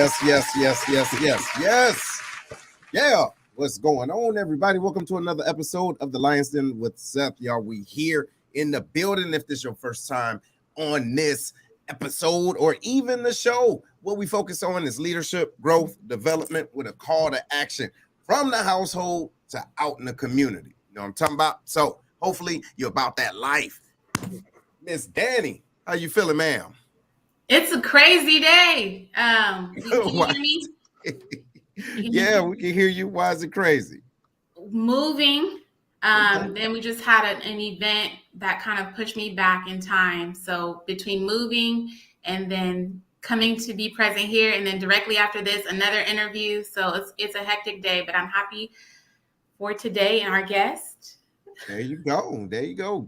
Yes. Yeah. What's going on, everybody? Welcome to another episode of the Lion's Den with Seth. Y'all, we here in the building. If this is your first time on this episode or even the show, what we focus on is leadership, growth, development with a call to action from the household to out in the community. You know what I'm talking about? So hopefully you're about that life. Miss Danny, how you feeling, ma'am? It's a crazy day. Can you hear me? Yeah, we can hear you. Why is it crazy? Moving. Then we just had an event that kind of pushed me back in time. So between moving and then coming to be present here, and then directly after this, another interview. So it's a hectic day, but I'm happy for today and our guest. There you go.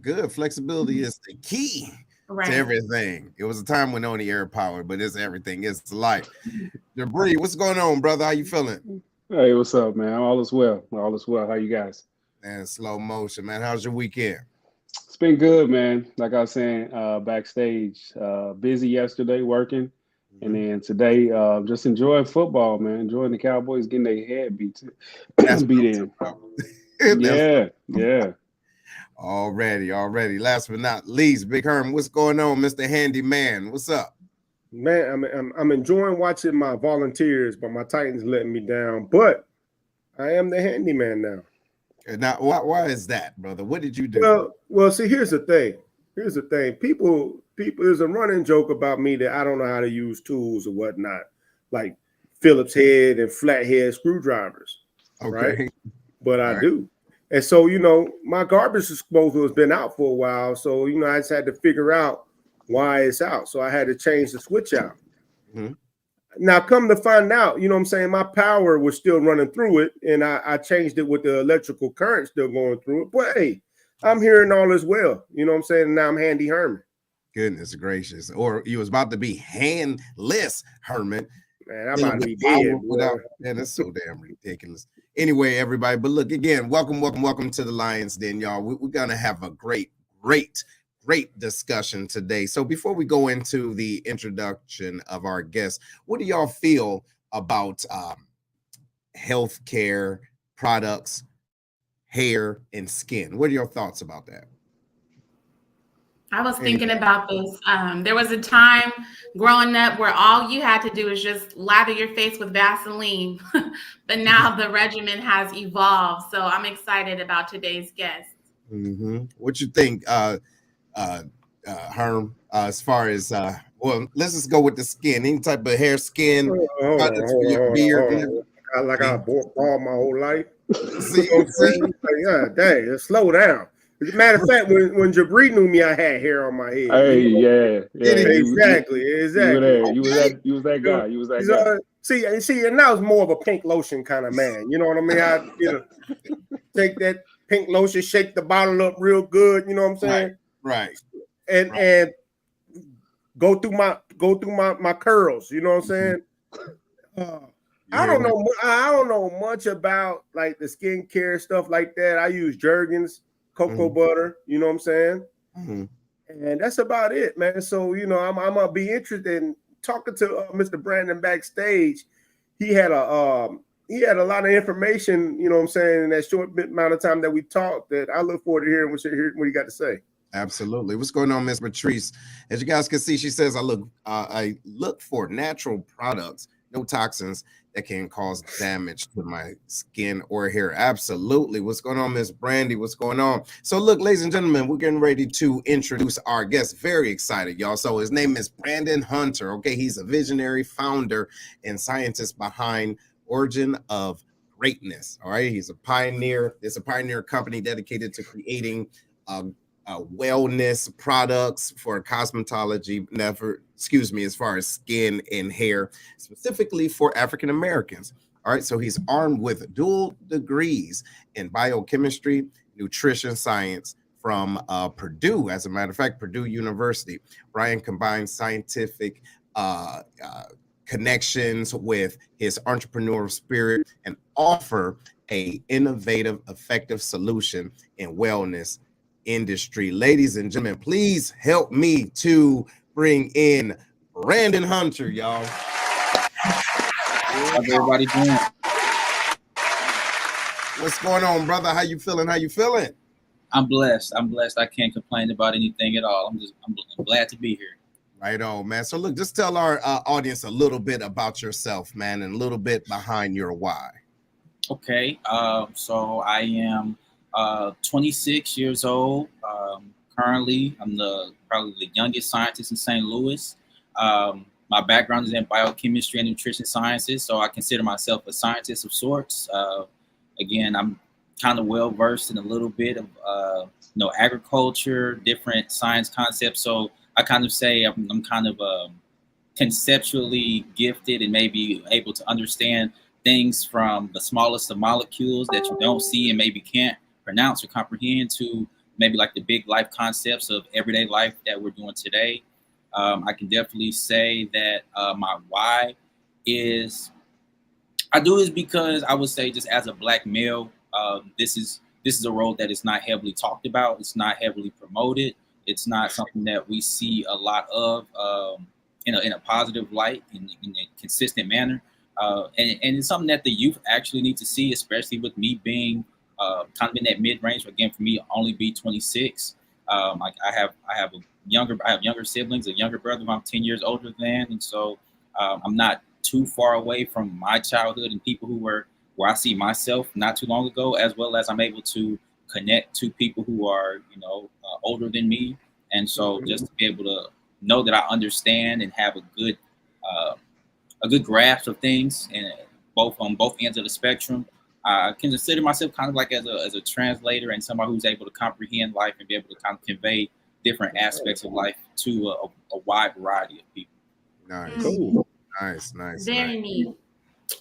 Good. Flexibility is the key to everything. It was a time when only air power, but it's everything. It's life. Debris, what's going on, brother? How you feeling? Hey, what's up, man? All is well. How you guys? Man, slow motion, man. How's your weekend? It's been good, man. Like I was saying, backstage, busy yesterday working, and then today, just enjoying football, man. Enjoying the Cowboys getting their head beat in. Yeah. Already. Last but not least, Big Herm, what's going on, Mr. Handyman? What's up? Man, I'm enjoying watching my Volunteers, but my Titans letting me down. But I am the handyman now. Now, why is that, brother? What did you do? Well. See, here's the thing. People. There's a running joke about me that I don't know how to use tools or whatnot, like Phillips head and flathead screwdrivers. Okay. Right? But I do. And so, my garbage disposal has been out for a while. So, I just had to figure out why it's out. So I had to change the switch out. Mm-hmm. Now, come to find out, my power was still running through it. And I changed it with the electrical current still going through it. But hey, I'm hearing all as well. And now I'm Handy Herman. Goodness gracious. Or you was about to be handless, Herman. Man, I'm about to be dead. Man, that's so damn ridiculous. Anyway, everybody, but look, again, welcome to the Lion's Den, y'all. We're going to have a great discussion today. So before we go into the introduction of our guests, what do y'all feel about healthcare products, hair, and skin? What are your thoughts about that? I was thinking about this. There was a time growing up where all you had to do is just lather your face with Vaseline. But now the regimen has evolved. So I'm excited about today's guest. Mm-hmm. What you think, Herm, as far as, let's just go with the skin. Any type of hair, skin, products for your beard. Like I bought my whole life. See what I'm saying? Yeah, dang, slow down. As a matter of fact, when Jabri knew me, I had hair on my head. Hey, yeah. Exactly. You was that guy. See, and I was more of a pink lotion kind of man. You know what I mean? I take that pink lotion, shake the bottle up real good. You know what I'm saying? Right. And go through my curls. You know what I'm saying? I don't know much about like the skincare stuff like that. I use Jergens, cocoa butter, you know what I'm saying? Mm-hmm. And that's about it, man. So, I'm gonna be interested in talking to Mr. Brandon backstage. He had a lot of information, you know what I'm saying, in that short amount of time that we talked that I look forward to hearing what you got to say. Absolutely. What's going on, Miss Patrice? As you guys can see, she says, I look for natural products, no toxins that can cause damage to my skin or hair. Absolutely. What's going on, Miss Brandy? What's going on? So look, ladies and gentlemen, we're getting ready to introduce our guest. Very excited, y'all. So his name is Brandon Hunter. Okay, he's a visionary founder and scientist behind Origin of Greatness. All right, he's a pioneer. It's a pioneer company dedicated to creating wellness products for cosmetology, as far as skin and hair, specifically for African Americans. All right, so he's armed with dual degrees in biochemistry, nutrition science from Purdue. As a matter of fact, Purdue University. Brian combines scientific connections with his entrepreneurial spirit and offer a innovative, effective solution in wellness industry. Ladies and gentlemen, please help me to bring in Brandon Hunter, y'all. How's everybody doing? What's going on, brother? How you feeling? How you feeling? I'm blessed. I can't complain about anything at all. I'm glad to be here. Right on, man. So look, just tell our audience a little bit about yourself, man, and a little bit behind your why. Okay. So I am 26 years old. Currently, I'm probably the youngest scientist in St. Louis. My background is in biochemistry and nutrition sciences, so I consider myself a scientist of sorts. Again, I'm kind of well versed in a little bit of agriculture, different science concepts. So I kind of say I'm kind of conceptually gifted and maybe able to understand things from the smallest of molecules that you don't see and maybe can't pronounce or comprehend to maybe like the big life concepts of everyday life that we're doing today. I can definitely say that my why is I do this because I would say just as a Black male, this is a role that is not heavily talked about. It's not heavily promoted. It's not something that we see a lot of in a positive light in a consistent manner. And it's something that the youth actually need to see, especially with me being kind of in that mid range. Again, for me, only be 26. I have younger siblings, a younger brother who I'm 10 years older than, and so I'm not too far away from my childhood and people who were where I see myself not too long ago, as well as I'm able to connect to people who are older than me, and so just to be able to know that I understand and have a good grasp of things, and on both ends of the spectrum. I can consider myself kind of like as a translator and somebody who's able to comprehend life and be able to kind of convey different aspects of life to a wide variety of people. Nice. Cool. Nice. Very neat.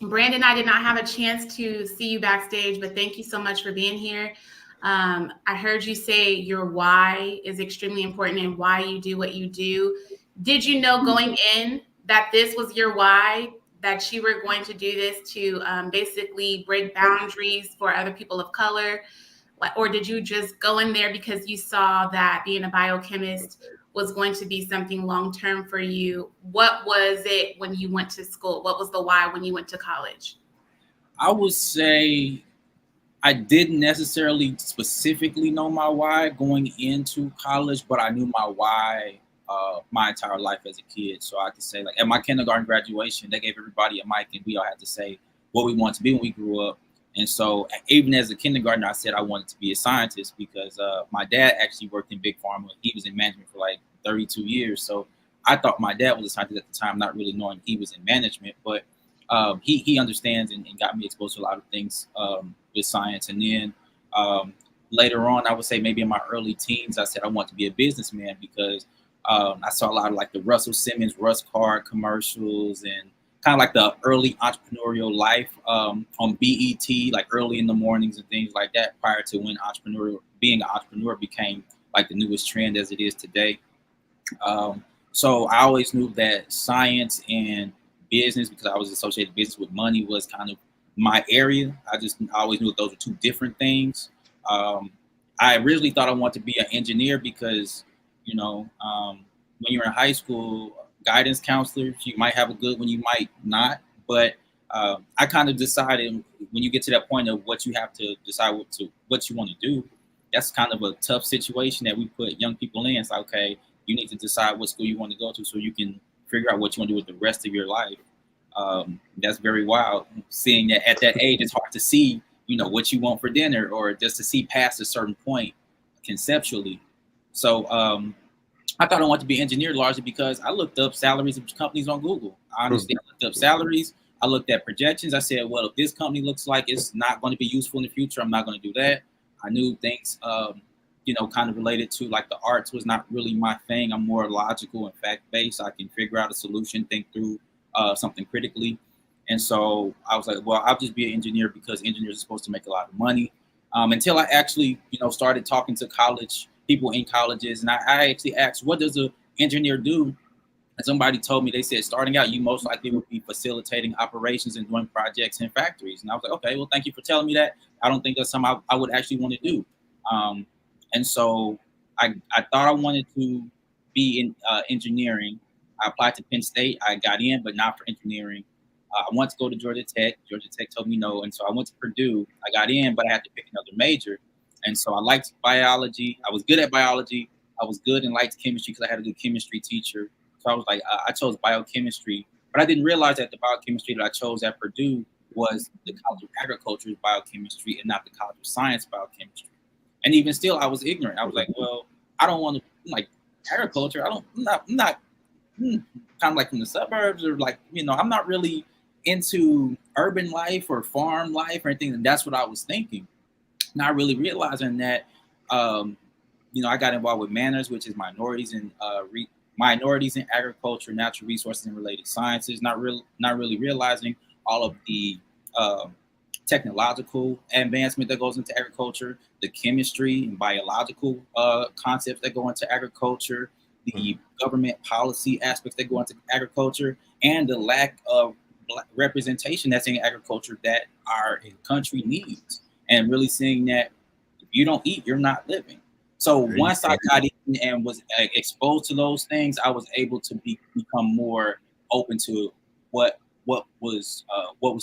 Brandon, I did not have a chance to see you backstage, but thank you so much for being here. I heard you say your why is extremely important and why you do what you do. Did you know going in that this was your why, that you were going to do this to basically break boundaries for other people of color? Or did you just go in there because you saw that being a biochemist was going to be something long-term for you? What was it when you went to school? What was the why when you went to college? I would say I didn't necessarily specifically know my why going into college, but I knew my why my entire life as a kid. So I could say, like, at my kindergarten graduation, they gave everybody a mic and we all had to say what we wanted to be when we grew up. And so even as a kindergartner, I said I wanted to be a scientist because my dad actually worked in big pharma. He was in management for like 32 years. So I thought my dad was a scientist at the time, not really knowing he was in management. But he understands and got me exposed to a lot of things with science. And then later on, I would say maybe in my early teens, I said I want to be a businessman because I saw a lot of like the Russell Simmons Russ card commercials and kind of like the early entrepreneurial life on BET, like early in the mornings and things like that, prior to when being an entrepreneur became like the newest trend as it is today. So I always knew that science and business, because I was associated business with money, was kind of my area. I always knew that those were two different things. I originally thought I wanted to be an engineer because, when you're in high school, guidance counselors, you might have a good one, you might not. But I kind of decided when you get to that point of what you have to decide what you want to do, that's kind of a tough situation that we put young people in. It's like, okay, you need to decide what school you want to go to so you can figure out what you want to do with the rest of your life. That's very wild. Seeing that at that age, it's hard to see, what you want for dinner or just to see past a certain point conceptually. So I thought I wanted to be an engineer largely because I looked up salaries of companies on Google. I understand. I looked up salaries. I looked at projections. I said, well, if this company looks like it's not going to be useful in the future, I'm not going to do that. I knew things, kind of related to like the arts was not really my thing. I'm more logical and fact-based. I can figure out a solution, think through something critically. And so I was like, well, I'll just be an engineer because engineers are supposed to make a lot of money. Until I actually, started talking to people in colleges. And I actually asked, what does an engineer do? And somebody told me, they said, starting out, you most likely would be facilitating operations and doing projects in factories. And I was like, okay, well, thank you for telling me that. I don't think that's something I would actually want to do. And so I thought I wanted to be in engineering. I applied to Penn State. I got in, but not for engineering. I wanted to go to Georgia Tech. Georgia Tech told me no, and so I went to Purdue. I got in, but I had to pick another major. And so I liked biology. I was good at biology. I was good and liked chemistry because I had a good chemistry teacher. So I was like, I chose biochemistry. But I didn't realize that the biochemistry that I chose at Purdue was the College of Agriculture's biochemistry and not the College of Science biochemistry. And even still, I was ignorant. I was like, well, I don't want to like agriculture. I'm not kind of like from the suburbs or like, I'm not really into urban life or farm life or anything. And that's what I was thinking. Not really realizing that, I got involved with MANUS, which is minorities in agriculture, natural resources, and related sciences. Not really realizing all of the technological advancement that goes into agriculture, the chemistry and biological concepts that go into agriculture, the government policy aspects that go into agriculture, and the lack of Black representation that's in agriculture that our country needs. And really seeing that if you don't eat, you're not living. So once I got in and was exposed to those things, I was able to become more open to what was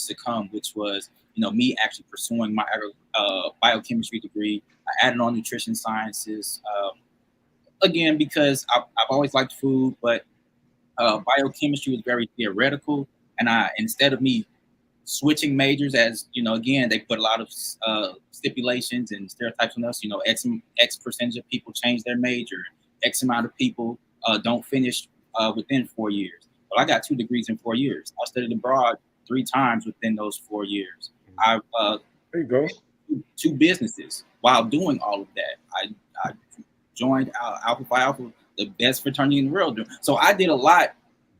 to come, which was me actually pursuing my biochemistry degree. I added on nutrition sciences again because I've always liked food, but biochemistry was very theoretical, and instead of me switching majors, as again, they put a lot of stipulations and stereotypes on us. X percentage of people change their major. X amount of people don't finish within 4 years. Well, I got 2 degrees in 4 years. I studied abroad 3 times within those 4 years. I there you go. 2 businesses while doing all of that. I joined Alpha Phi Alpha, the best fraternity in the world. So I did a lot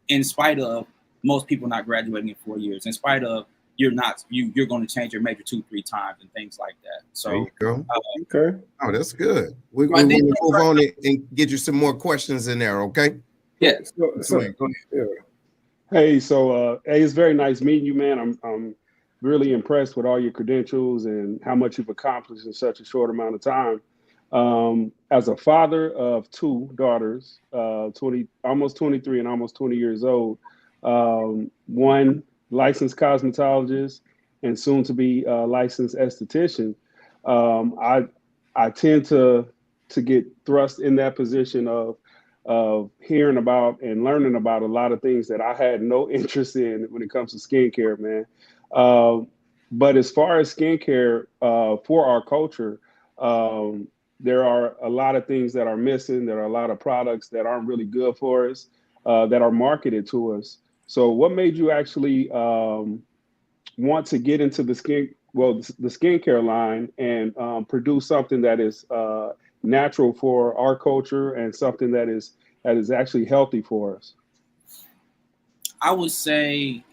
in spite of most people not graduating in 4 years, in spite of you're going to change your major 2-3 times and things like that. So there you go. Okay. Oh, that's good. We're going to move on and get you some more questions in there. Okay. Yeah. So, yeah. Hey, so hey, it's very nice meeting you, man. I'm really impressed with all your credentials and how much you've accomplished in such a short amount of time. As a father of 2 daughters, almost 23 and almost 20 years old, one licensed cosmetologist and soon to be licensed esthetician, I tend to get thrust in that position of hearing about and learning about a lot of things that I had no interest in when it comes to skincare, man. But as far as skincare for our culture, there are a lot of things that are missing. There are a lot of products that aren't really good for us that are marketed to us. So what made you actually want to get into the skincare line and produce something that is natural for our culture and something that is actually healthy for us? I would say,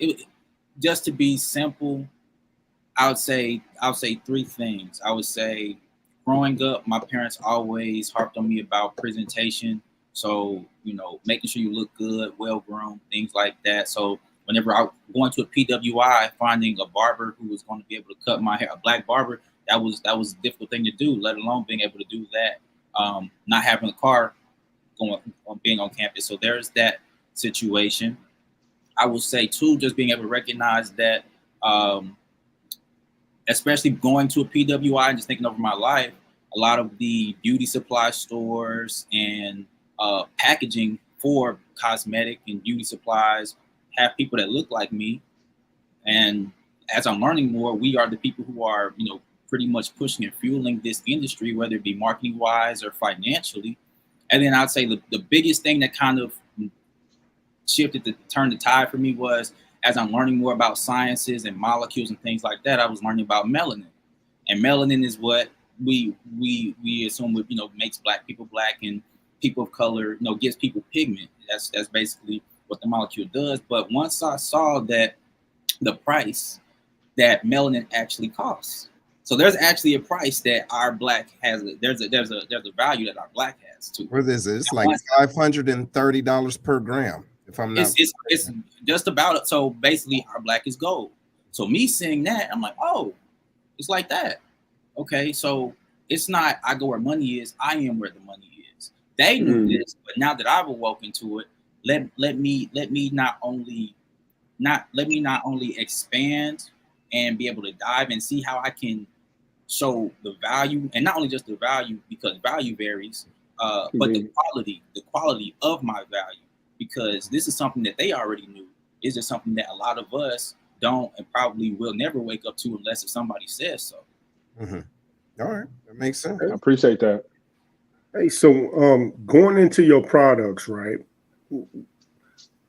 just to be simple, I would say 3 things. I would say, growing up, my parents always harped on me about presentation. So, making sure you look good, well-groomed, things like that. So whenever I going to a PWI, finding a barber who was going to be able to cut my hair, a black barber, that was a difficult thing to do, let alone being able to do that. Not having a car being on campus. So there's that situation. I would say, too, just being able to recognize that, especially going to a PWI and just thinking over my life, a lot of the beauty supply stores and packaging for cosmetic and beauty supplies have people that look like me. And as I'm learning more, we are the people who are, pretty much pushing and fueling this industry, whether it be marketing wise or financially. And then I'd say the biggest thing that kind of turned the tide for me was, as I'm learning more about sciences and molecules and things like that, I was learning about melanin. And melanin is what we assume makes black people black, and people of color, gives people pigment. That's basically what the molecule does. But once I saw that the price that melanin actually costs, so there's actually a price that our black has. There's a value that our black has too. What is it? It's like $530 per gram. If I'm not, it's just about it. So basically, our black is gold. So me seeing that, I'm like, oh, it's like that. Okay, so it's not I go where money is. I am where the money is. They knew this, but now that I've awoken to it, let me not only not only expand and be able to dive and see how I can show the value, and not only just the value, because value varies, but the quality of my value, because this is something that they already knew. It's just something that a lot of us don't and probably will never wake up to unless if somebody says so. Mm-hmm. All right, that makes sense. I appreciate that. Hey, so going into your products, right?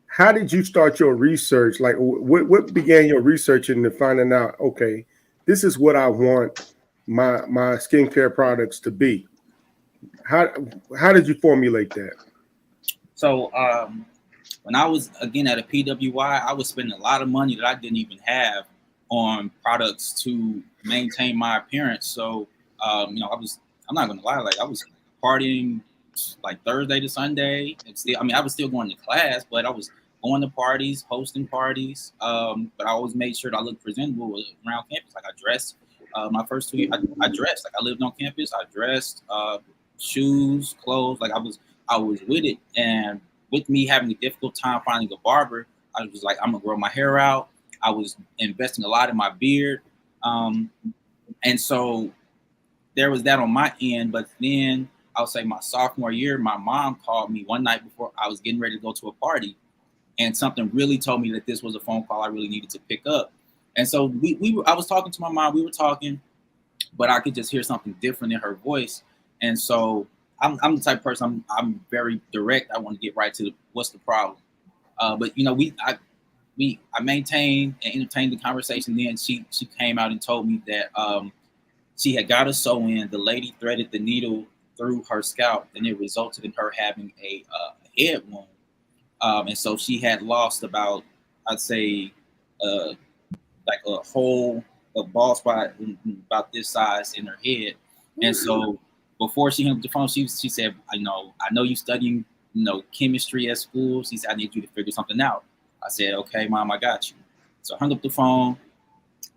How did you start your research? Like, what began your research into finding out? Okay, this is what I want my skincare products to be. How did you formulate that? So when I was again at a PWI, I was spending a lot of money that I didn't even have on products to maintain my appearance. So I'm not gonna lie, like I was partying like Thursday to Sunday, and still, I was still going to class, but I was going to parties, hosting parties. But I always made sure that I looked presentable around campus. Like I dressed. My first 2 years, I dressed. Like I lived on campus. I dressed, shoes, clothes. Like I was with it. And with me having a difficult time finding a barber, I was like, I'm gonna grow my hair out. I was investing a lot in my beard, and so there was that on my end. But then I would say my sophomore year, my mom called me one night before I was getting ready to go to a party, and something really told me that this was a phone call I really needed to pick up. And so I was talking to my mom. We were talking, but I could just hear something different in her voice. And so I'm the type of person, I'm very direct. I want to get right to what's the problem. But I maintained and entertained the conversation. Then she came out and told me that she had got a sew in. The lady threaded the needle through her scalp, and it resulted in her having a head wound. And so she had lost about, I'd say, like a bald spot about this size in her head. And so before she hung up the phone, she said, I know you studying, chemistry at school. She said, I need you to figure something out. I said, okay, Mom, I got you. So I hung up the phone.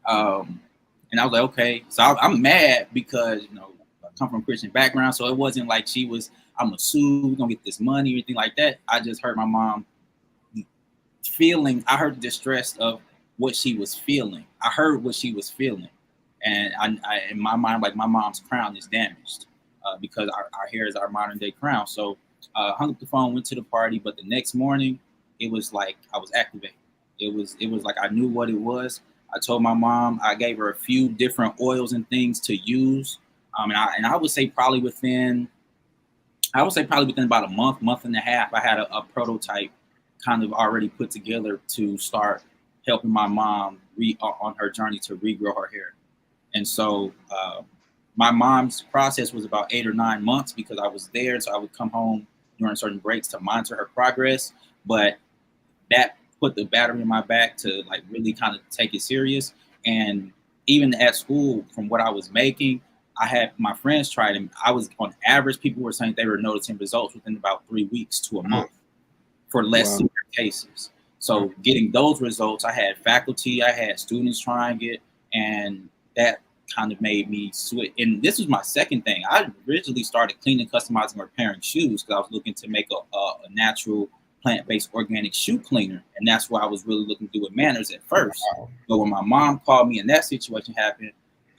And I was like, okay. So I'm mad because, I come from a Christian background. So it wasn't like I'm going to sue, we're going to get this money or anything like that. I just heard my mom I heard the distress of what she was feeling. I heard what she was feeling. And I in my mind, like my mom's crown is damaged because our hair is our modern day crown. So hung up the phone, went to the party. But the next morning, it was like I was activated. It was like I knew what it was. I told my mom, I gave her a few different oils and things to use. And I would say probably within about a month and a half, I had a prototype kind of already put together to start helping my mom on her journey to regrow her hair. And so my mom's process was about 8 or 9 months because I was there. So I would come home during certain breaks to monitor her progress. But that put the battery in my back to like really kind of take it serious. And even at school, from what I was making, I had my friends tried, and I was on average, people were saying they were noticing results within about 3 weeks to a month for less severe cases. So getting those results, I had faculty, I had students trying it, and that kind of made me switch. And this was my second thing. I originally started cleaning, customizing, and repairing shoes because I was looking to make a natural plant-based organic shoe cleaner. And that's what I was really looking to do with Manners at first. But when my mom called me and that situation happened,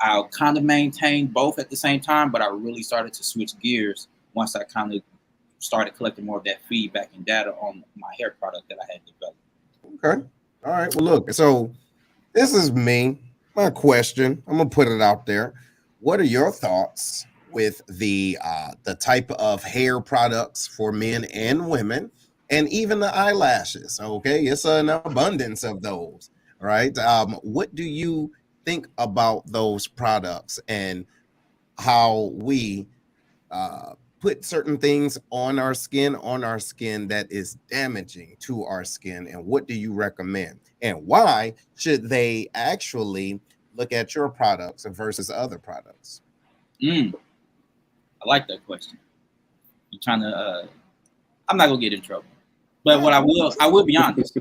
I kind of maintained both at the same time, but I really started to switch gears once I kind of started collecting more of that feedback and data on my hair product that I had developed. Okay. All right. Well, look, so this is my question. I'm gonna put it out there. What are your thoughts with the type of hair products for men and women, and even the eyelashes? Okay, it's an abundance of those, right? What do you think about those products and how we put certain things on our skin that is damaging to our skin, and what do you recommend, and why should they actually look at your products versus other products? I like that question. You're trying to I'm not gonna get in trouble, but what I will be honest.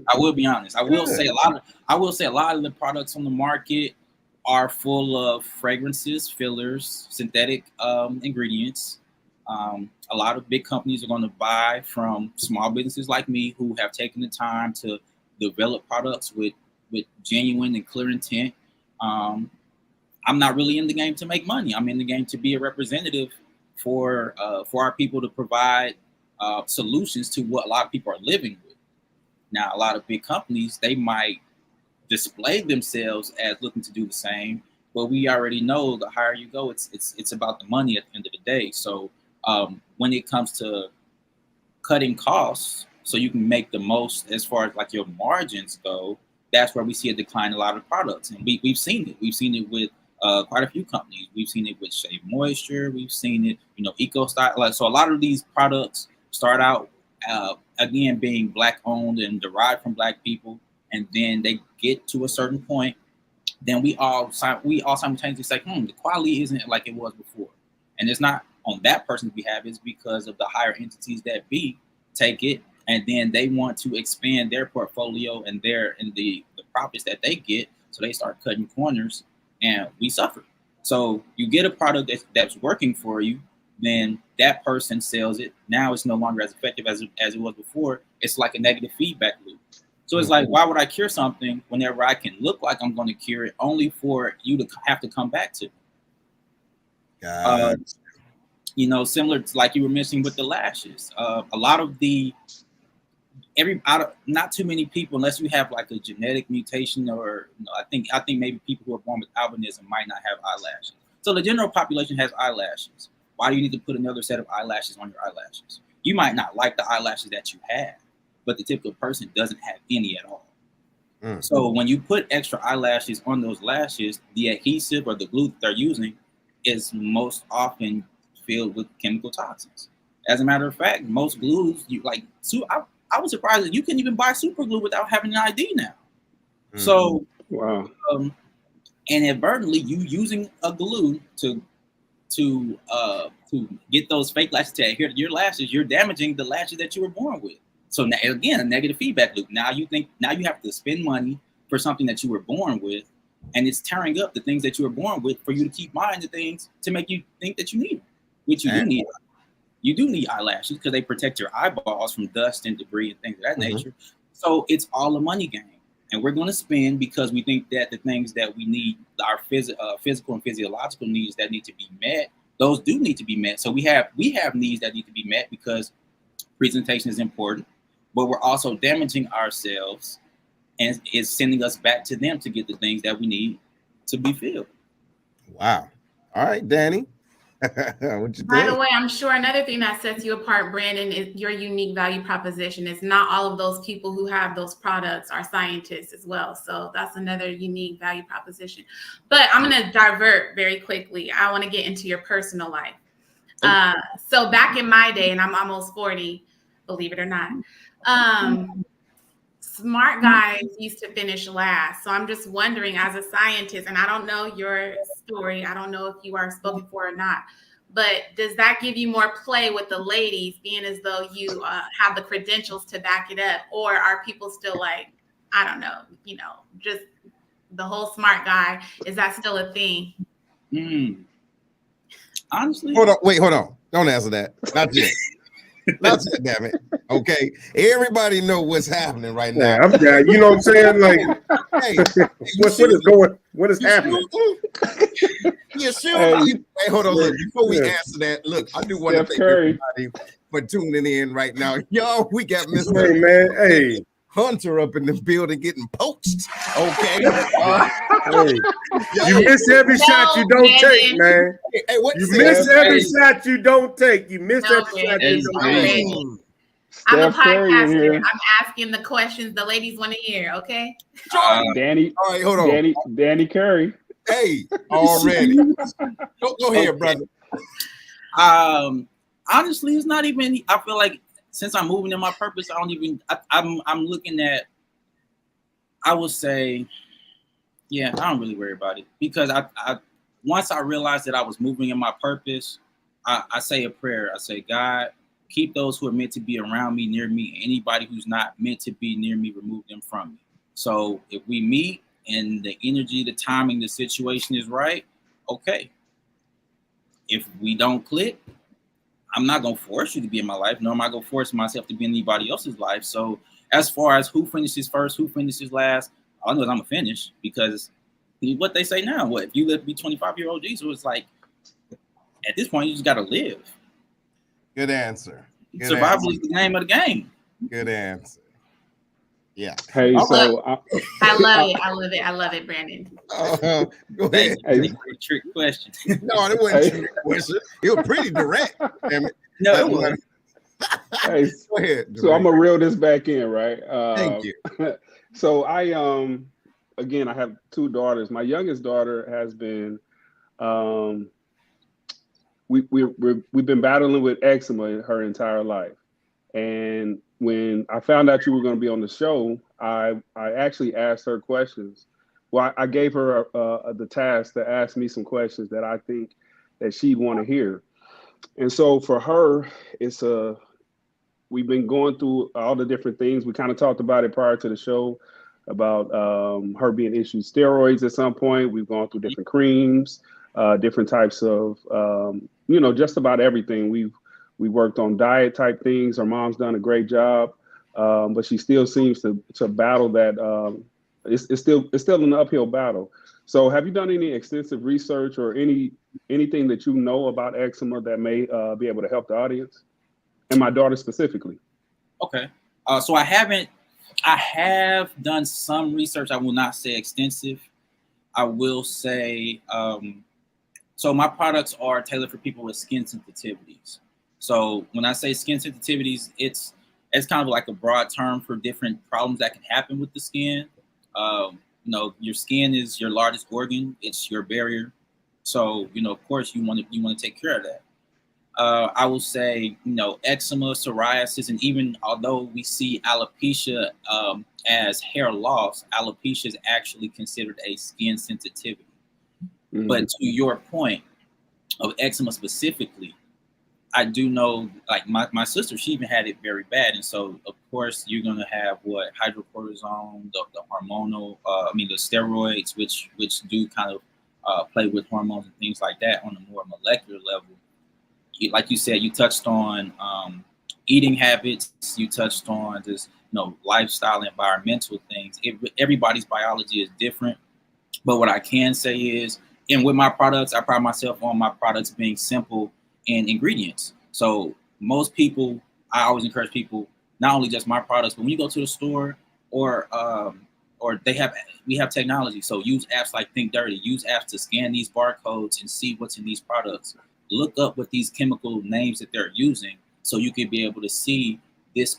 I will say a lot of the products on the market are full of fragrances, fillers, synthetic ingredients. A lot of big companies are going to buy from small businesses like me who have taken the time to develop products with genuine and clear intent. I'm not really in the game to make money. I'm in the game to be a representative for our people to provide solutions to what a lot of people are living with. Now, a lot of big companies, they might display themselves as looking to do the same, but we already know the higher you go, it's about the money at the end of the day. So when it comes to cutting costs so you can make the most as far as like your margins go, that's where we see a decline in a lot of products. And we've seen it. We've seen it with quite a few companies. We've seen it with Shea Moisture. We've seen it, Eco Style. Like, so a lot of these products start out again being Black owned and derived from Black people, and then they get to a certain point. Then we all simultaneously say, the quality isn't like it was before, and it's not on that person's behalf. It's because of the higher entities that take it, and then they want to expand their portfolio and the profits that they get, so they start cutting corners, and we suffer. So you get a product that's working for you, then that person sells it. Now it's no longer as effective as it was before. It's like a negative feedback loop. So it's like, why would I cure something whenever I can look like I'm going to cure it, only for you to have to come back to? Similar to like you were mentioning with the lashes. A lot of not too many people, unless you have like a genetic mutation, or I think maybe people who are born with albinism might not have eyelashes. So the general population has eyelashes. Why do you need to put another set of eyelashes on your eyelashes? You might not like the eyelashes that you have, but the typical person doesn't have any at all. So when you put extra eyelashes on those lashes, the adhesive or the glue that they're using is most often filled with chemical toxins. As a matter of fact, most glues, I was surprised that you couldn't even buy super glue without having an ID now. So, wow. Inadvertently, you using a glue to get those fake lashes to adhere to your lashes, you're damaging the lashes that you were born with. So now, again, a negative feedback loop. Now you have to spend money for something that you were born with, and it's tearing up the things that you were born with for you to keep buying the things to make you think that you need them, which you do need. You do need eyelashes because they protect your eyeballs from dust and debris and things of that nature. So it's all a money game. And we're going to spend because we think that the things that we need, our physical and physiological needs that need to be met, those do need to be met. So we have needs that need to be met because presentation is important, but we're also damaging ourselves, and it's sending us back to them to get the things that we need to be filled. Wow. All right, Danny. What you By think? the way, I'm sure another thing that sets you apart, Brandon, is your unique value proposition. It's not all of those people who have those products are scientists as well. So that's another unique value proposition. But I'm going to divert very quickly. I want to get into your personal life. So back in my day, and I'm almost 40, believe it or not, smart guys used to finish last. So I'm just wondering, as a scientist, and I don't know your story, I don't know if you are spoken for or not, but does that give you more play with the ladies, being as though you have the credentials to back it up? Or are people still like, I don't know, just the whole smart guy? Is that still a thing? Honestly, hold on. Don't answer that. Not yet. Not yet, damn it. Okay, everybody know what's happening right now. You know what I'm saying? Like, hey, what is happening? You sure? Hey, hold on. Look, before we answer that, look, I do want to thank everybody for tuning in right now. Y'all, we got Mr. Hunter up in the building getting poached. Okay. You miss every shot you don't take, man. You miss every shot you don't take. You miss every shot you don't take. I'm a podcaster. I'm asking the questions the ladies want to hear, okay? Danny. All right, hold on. Danny Curry. Hey, already. Go ahead, brother. Honestly, it's not even. I feel like since I'm moving in my purpose, I'm looking at. I would say, yeah, I don't really worry about it because I once I realized that I was moving in my purpose, I say a prayer. I say, God, keep those who are meant to be around me, near me. Anybody who's not meant to be near me, remove them from me. So if we meet and the energy, the timing, the situation is right, okay. If we don't click, I'm not going to force you to be in my life, nor am I going to force myself to be in anybody else's life. So As far as who finishes first, who finishes last, all I know is I'm gonna finish, because what they say now, what if you live to be 25-year-old Jesus? It's like at this point you just gotta live. Good answer. Good Survival answer. is the name of the game. Good answer. Yeah. Hey, so I love it. I love it. I love it, Brandon. Go ahead. Hey. Trick question. No, it wasn't a trick question. It was pretty direct. Damn it. No, it was. Hey, Go ahead. so I'm gonna reel this back in, right? Thank you. So I again, I have 2 daughters. My youngest daughter has been we've been battling with eczema her entire life. And when I found out you were going to be on the show, I actually asked her questions. Well, I gave her the task to ask me some questions that I think that she'd want to hear. And so for her, we've been going through all the different things. We kind of talked about it prior to the show about her being issued steroids at some point. We've gone through different creams, different types of, just about everything. We worked on diet type things. Her mom's done a great job, but she still seems to battle that. It's still an uphill battle. So have you done any extensive research or anything that you know about eczema that may be able to help the audience and my daughter specifically? Okay. So I have done some research. I will not say extensive. I will say, so my products are tailored for people with skin sensitivities. So when I say skin sensitivities, it's kind of like a broad term for different problems that can happen with the skin. Your skin is your largest organ. It's your barrier. So, of course you want to take care of that. I will say, eczema, psoriasis, and even although we see alopecia as hair loss, alopecia is actually considered a skin sensitivity. Mm-hmm. But to your point of eczema specifically, I do know, like my sister, she even had it very bad. And so, of course, you're going to have hydrocortisone, the hormonal, the steroids, which do kind of play with hormones and things like that on a more molecular level. Like you said, you touched on eating habits. You touched on just, lifestyle, environmental things. Everybody's biology is different. But what I can say is, and with my products, I pride myself on my products being simple in ingredients. So most people, I always encourage people, not only just my products, but when you go to the store or we have technology. So use apps like Think Dirty, use apps to scan these barcodes and see what's in these products. Look up what these chemical names that they're using, so you can be able to see this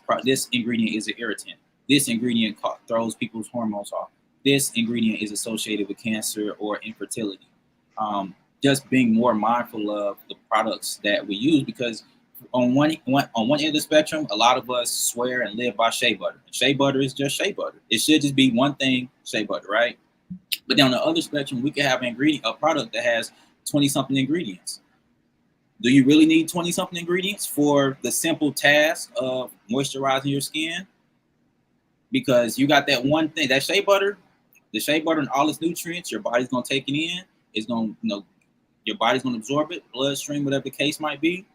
ingredient is an irritant. This ingredient throws people's hormones off. This ingredient is associated with cancer or infertility. Just being more mindful of the products that we use, because on one end of the spectrum, a lot of us swear and live by shea butter. Shea butter is just shea butter. It should just be one thing, shea butter, right? But then on the other spectrum, we could have a product that has 20-something ingredients. Do you really need 20-something ingredients for the simple task of moisturizing your skin? Because you got that one thing, that shea butter, the shea butter and all its nutrients, your body's gonna take it in. It's gonna, your body's gonna absorb it, bloodstream, whatever the case might be.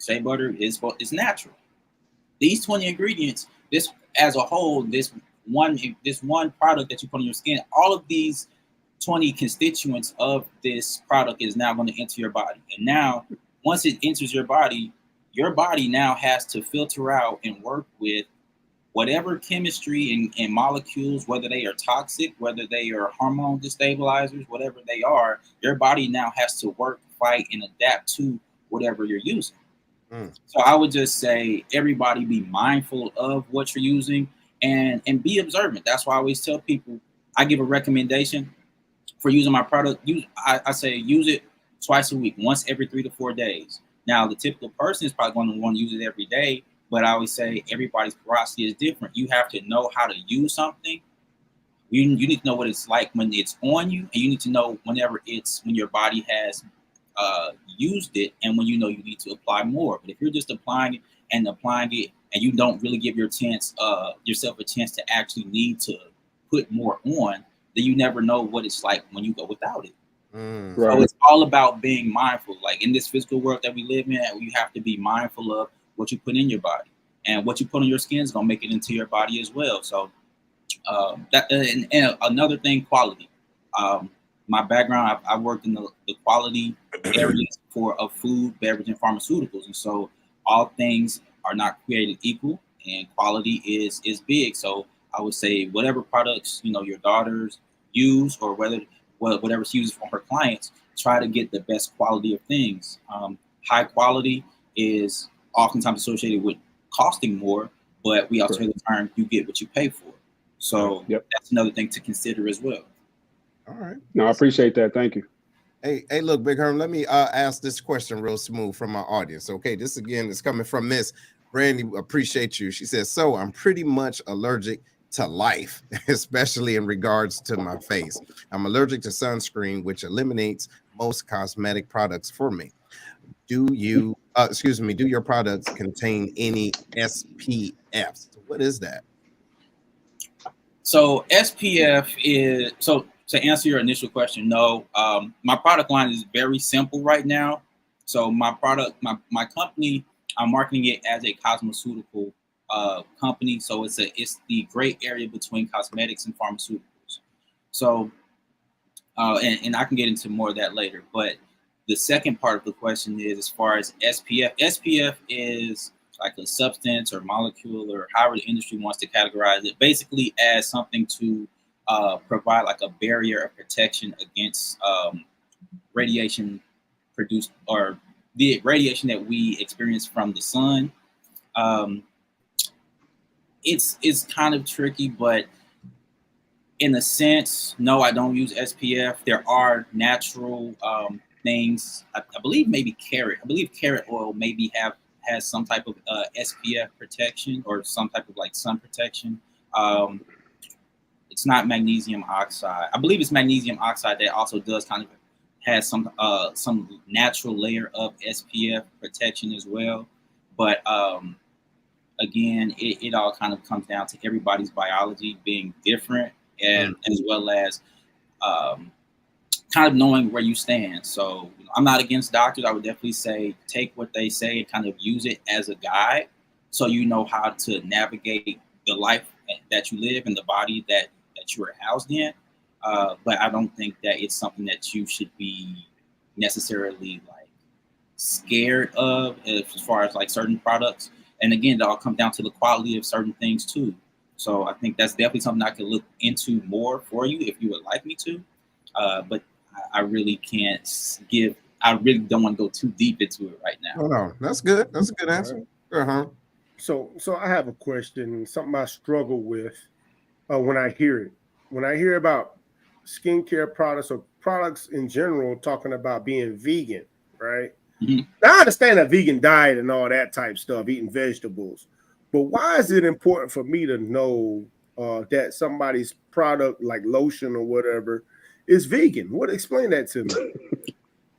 Shea butter is natural. These 20 ingredients, this as a whole, this one product that you put on your skin, all of these 20 constituents of this product is now going to enter your body. And now, once it enters your body now has to filter out and work with whatever chemistry and molecules, whether they are toxic, whether they are hormone destabilizers, whatever they are, your body now has to work, fight, and adapt to whatever you're using. So I would just say everybody be mindful of what you're using and be observant. That's why I always tell people, I give a recommendation for using my product. I say use it twice a week, once every 3 to 4 days. Now, the typical person is probably going to want to use it every day, but I always say everybody's porosity is different. You have to know how to use something. You need to know what it's like when it's on you, and you need to know when your body has used it, and when you need to apply more. But if you're just applying it, and you don't really give yourself a chance to actually need to put more on, then you never know what it's like when you go without it. Right. So it's all about being mindful. Like in this physical world that we live in, you have to be mindful of what you put in your body. and what you put on your skin is going to make it into your body as well. So that and another thing, quality. My background, I worked in the quality areas of food, beverage, and pharmaceuticals, and so all things are not created equal, and quality is big. So I would say whatever products your daughters use, or whatever she uses for her clients, try to get the best quality of things. High quality is oftentimes associated with costing more, but we also hear the term "you get what you pay for." So that's another thing to consider as well. All right. No, I appreciate that. Thank you. Hey, look, Big Herm, let me ask this question real smooth from my audience. Okay, this again is coming from Miss Brandy. Appreciate you. She says, so I'm pretty much allergic to life, especially in regards to my face. I'm allergic to sunscreen, which eliminates most cosmetic products for me. Do your products contain any SPFs? What is that? So SPF is, so to answer your initial question, no. My product line is very simple right now. So my product, my company, I'm marketing it as a cosmeceutical company. So it's the gray area between cosmetics and pharmaceuticals. So and I can get into more of that later. But the second part of the question is, as far as SPF, SPF is like a substance or molecule, or however the industry wants to categorize it, basically as something to provide like a barrier of protection against radiation produced, or the radiation that we experience from the sun. It's kind of tricky, but in a sense, no, I don't use SPF. There are natural things. I believe maybe carrot. I believe carrot oil maybe has some type of SPF protection, or some type of like sun protection. It's not magnesium oxide. I believe it's magnesium oxide that also does kind of has some natural layer of SPF protection as well. But again, it all kind of comes down to everybody's biology being different, and as well as kind of knowing where you stand. So I'm not against doctors. I would definitely say take what they say and kind of use it as a guide, so you know how to navigate the life that you live and the body that you are housed in. But I don't think that it's something that you should be necessarily like scared of as far as like certain products. And again, it all comes down to the quality of certain things too. So I think that's definitely something I could look into more for you if you would like me to. But I really can't give. I really don't want to go too deep into it right now. Oh, no, that's good. That's a good answer. Uh-huh. So I have a question, something I struggle with when I hear it. When I hear about skincare products or products in general talking about being vegan, right? Mm-hmm. Now I understand that vegan diet and all that type stuff, eating vegetables, but why is it important for me to know that somebody's product, like lotion or whatever, is vegan? Explain that to me.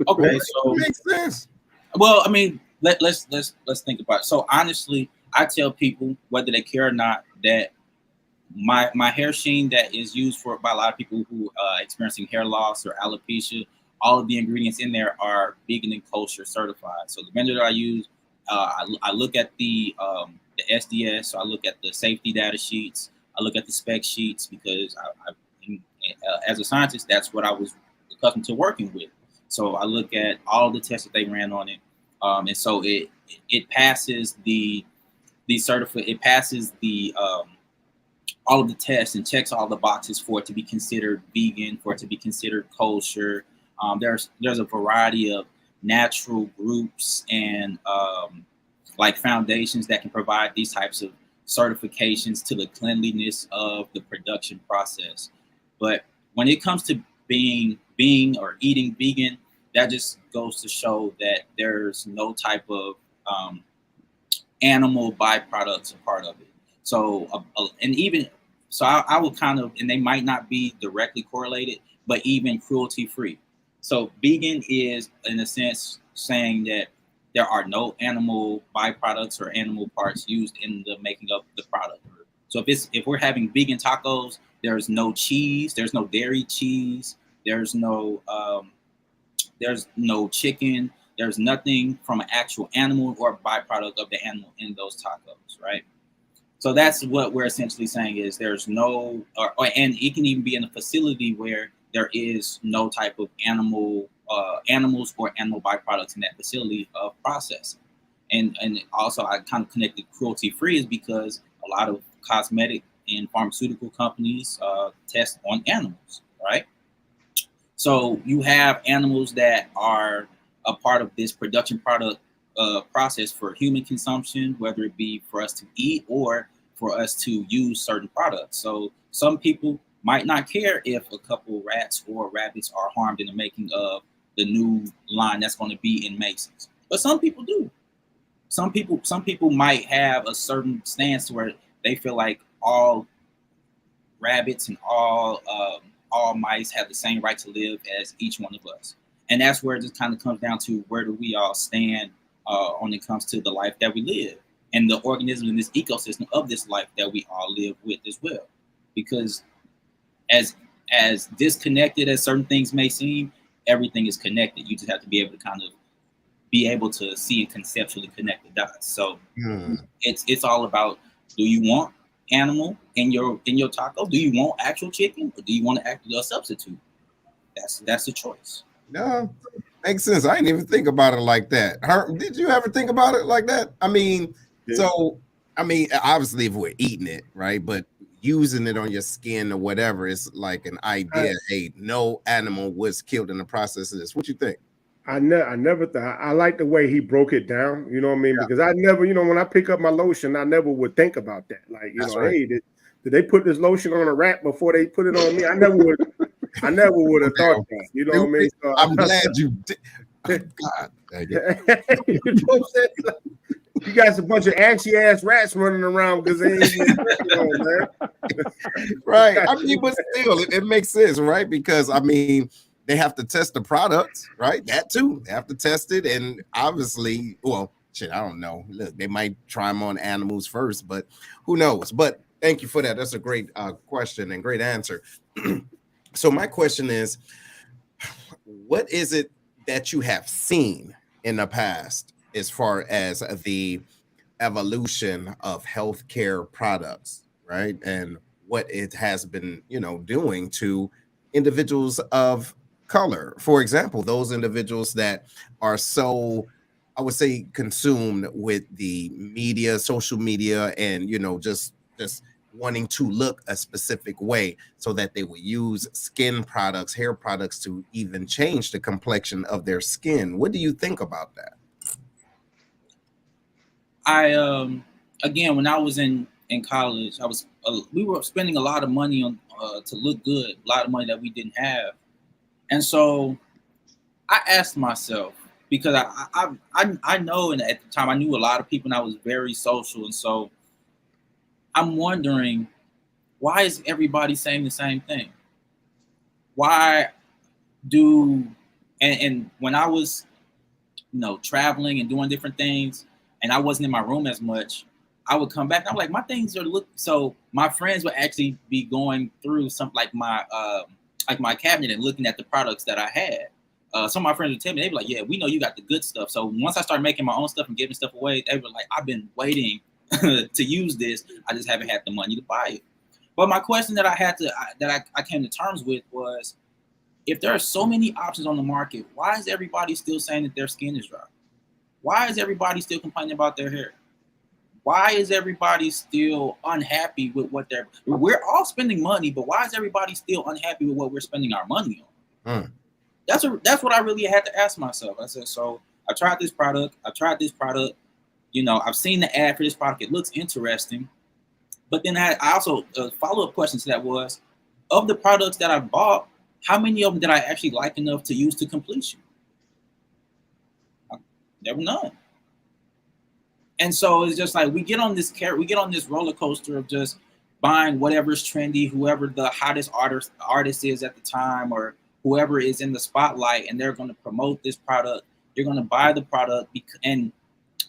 Okay, so it makes sense. Well, I mean, let's think about it. So honestly, I tell people, whether they care or not, that my hair sheen that is used by a lot of people who experiencing hair loss or alopecia, all of the ingredients in there are vegan and kosher certified. So the vendor that I use, I look at the SDS, so I look at the safety data sheets, I look at the spec sheets, because as a scientist, that's what I was accustomed to working with. So I look at all the tests that they ran on it, and so it passes the all of the tests and checks all the boxes for it to be considered vegan, for it to be considered kosher. There's a variety of natural groups and like foundations that can provide these types of certifications to the cleanliness of the production process. But when it comes to being or eating vegan, that just goes to show that there's no type of animal byproducts a part of it. So, and even so, I will kind of, and they might not be directly correlated, but even cruelty free. So, vegan is, in a sense, saying that there are no animal byproducts or animal parts used in the making of the product. So, if we're having vegan tacos, there's no cheese, there's no dairy cheese, there's no chicken, There's nothing from an actual animal or byproduct of the animal in those tacos, right? So that's what we're essentially saying is there's no, and it can even be in a facility where there is no type of animals or animal byproducts in that facility of processing. And also I kind of connected cruelty free is because a lot of cosmetic and pharmaceutical companies test on animals, right? So you have animals that are a part of this production product process for human consumption, whether it be for us to eat or for us to use certain products. So some people might not care if a couple rats or rabbits are harmed in the making of the new line that's going to be in Macy's, but some people do. Some people might have a certain stance where they feel like all rabbits and all mice have the same right to live as each one of us. And that's where it just kind of comes down to where do we all stand when it comes to the life that we live and the organism in this ecosystem of this life that we all live with as well. Because as disconnected as certain things may seem, everything is connected. You just have to be able to kind of be able to see and conceptually connect the dots. So it's all about, do you want animal in your taco? Do you want actual chicken, or do you want to actually a substitute? That's the choice. No, makes sense. I didn't even think about it like that. Did you ever think about it like that? I mean, so I mean, obviously, if we're eating it, right, but using it on your skin or whatever, it's like an idea. Hey, no animal was killed in the process of this. What you think? I never thought. I like the way he broke it down. You know what I mean? Because I never, when I pick up my lotion, I never would think about that. Like, hey, did they put this lotion on a rat before they put it on me? I never would have thought that. You know what I mean? So, I'm glad you did. Oh, God, you know what I'm saying? You got a bunch of ashy ass rats running around because they ain't on, man. Right. I mean, but still, it makes sense, right? Because I mean, they have to test the products, right? That too. They have to test it. And obviously, well, shit, I don't know. Look, they might try them on animals first, but who knows? But thank you for that. That's a great question and great answer. So my question is, what is it that you have seen in the past as far as the evolution of healthcare products, right? And what it has been, doing to individuals of color, for example, those individuals that are so, I would say, consumed with the media, social media, and just wanting to look a specific way so that they will use skin products, hair products to even change the complexion of their skin. What do you think about that? Again, when I was in college, we were spending a lot of money on to look good, a lot of money that we didn't have. And so I asked myself, because I know, and at the time I knew a lot of people and I was very social. And so I'm wondering, why is everybody saying the same thing? Why and when I was, traveling and doing different things and I wasn't in my room as much, I would come back. I'm like, my things are so my friends would actually be going through something like my cabinet and looking at the products that I had. Some of my friends would tell me, they'd be like, yeah, we know you got the good stuff. So once I started making my own stuff and giving stuff away, they were like, I've been waiting to use this. I just haven't had the money to buy it. But my question that I came to terms with was, if there are so many options on the market, why is everybody still saying that their skin is dry? Why is everybody still complaining about their hair? Why is everybody still unhappy with we're all spending money, but why is everybody still unhappy with what we're spending our money on? That's what I really had to ask myself. I said, so I tried this product. I've seen the ad for this product. It looks interesting. But then I also, follow-up question to that was, of the products that I bought, how many of them did I actually like enough to use to completion? There were none. And so it's just like we get on this roller coaster of just buying whatever's trendy, whoever the hottest artist is at the time, or whoever is in the spotlight, and they're going to promote this product. You're going to buy the product, and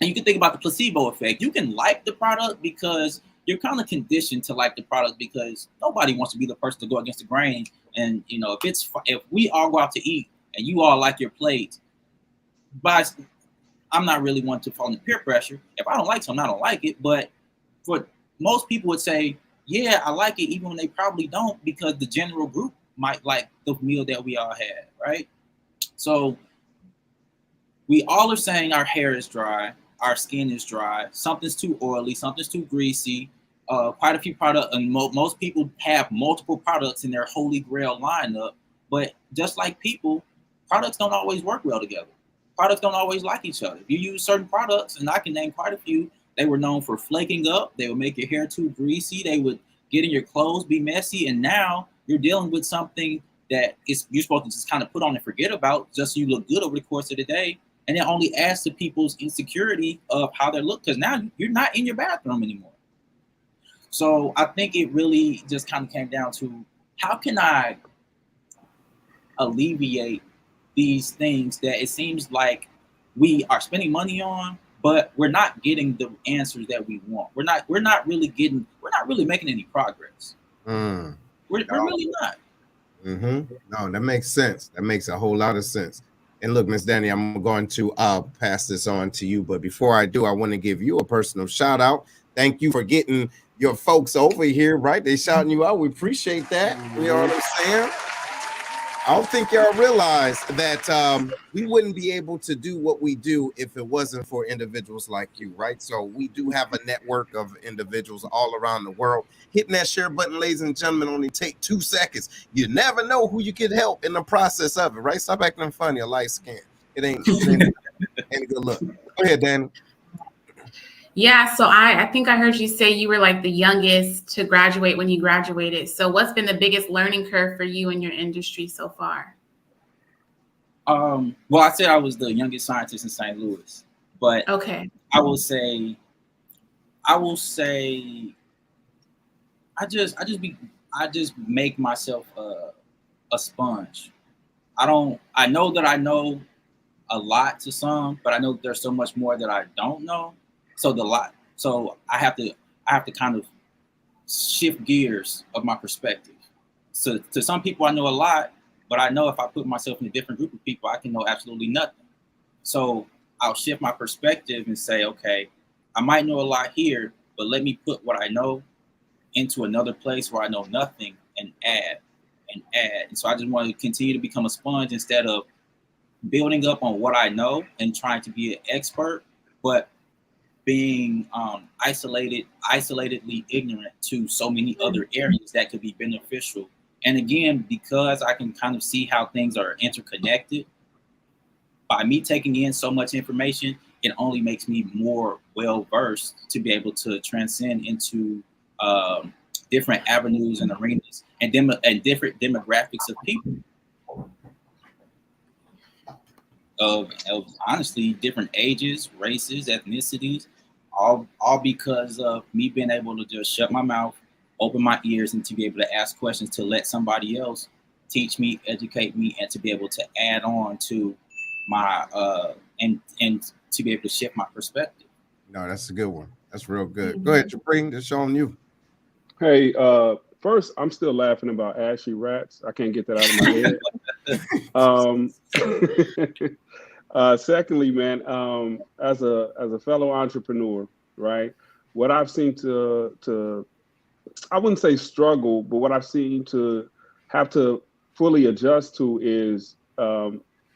you can think about the placebo effect. You can like the product because you're kind of conditioned to like the product, because nobody wants to be the person to go against the grain. And if we all go out to eat and you all like your plate, but I'm not really one to fall into peer pressure. If I don't like something, I don't like it. But for most people would say, yeah, I like it, even when they probably don't, because the general group might like the meal that we all had, right? So we all are saying our hair is dry, our skin is dry, something's too oily, something's too greasy. Quite a few products, and most people have multiple products in their holy grail lineup. But just like people, products don't always work well together. Products don't always like each other. If you use certain products, and I can name quite a few, they were known for flaking up. They would make your hair too greasy. They would get in your clothes, be messy. And now you're dealing with something that you're supposed to just kind of put on and forget about, just so you look good over the course of the day. And it only adds to people's insecurity of how they look, because now you're not in your bathroom anymore. So I think it really just kind of came down to, how can I alleviate these things that it seems like we are spending money on, but we're not getting the answers that we want. We're not really making any progress. We're really not. No, that makes sense. That makes a whole lot of sense. And look, Miss Danny, I'm going to pass this on to you. But before I do, I want to give you a personal shout out. Thank you for getting your folks over here, right? They shouting you out. We appreciate that. You know what I'm saying? I don't think y'all realize that we wouldn't be able to do what we do if it wasn't for individuals like you, right? So we do have a network of individuals all around the world. Hitting that share button, ladies and gentlemen, only take 2 seconds. You never know who you could help in the process of it, right? Stop acting funny, a light skin. It ain't a good look. Go ahead, Dan. Yeah, so I think I heard you say you were like the youngest to graduate when you graduated. So what's been the biggest learning curve for you in your industry so far? Well, I said I was the youngest scientist in St. Louis, but okay, I will say I just make myself a sponge. I know that I know a lot to some, but I know there's so much more that I don't know. So I have to kind of shift gears of my perspective. So to some people I know a lot, but I know if I put myself in a different group of people, I can know absolutely nothing. So I'll shift my perspective and say, okay, I might know a lot here, but let me put what I know into another place where I know nothing and add. And so I just want to continue to become a sponge instead of building up on what I know and trying to be an expert, but being isolatedly ignorant to so many other areas that could be beneficial. And again, because I can kind of see how things are interconnected, by me taking in so much information, it only makes me more well-versed to be able to transcend into different avenues and arenas and different demographics of people. Of honestly different ages, races, ethnicities, all because of me being able to just shut my mouth, open my ears, and to be able to ask questions to let somebody else teach me, educate me, and to be able to add on to my and to be able to shift my perspective. No, that's a good one. That's real good. Go ahead, Jabring. This on you. Hey, first, I'm still laughing about ashy rats. I can't get that out of my head. Secondly, man, as a fellow entrepreneur, right? What I've seen to I wouldn't say struggle, but what I've seen to have to fully adjust to is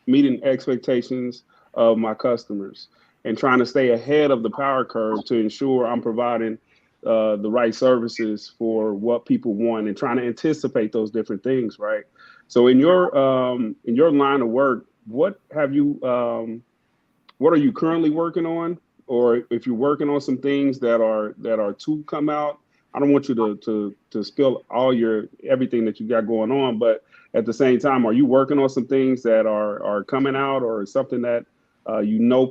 meeting expectations of my customers and trying to stay ahead of the power curve to ensure I'm providing the right services for what people want and trying to anticipate those different things, right? So in your line of work, what are you currently working on? Or if you're working on some things that are to come out, I don't want you to spill everything that you got going on, but at the same time, are you working on some things that are coming out or something that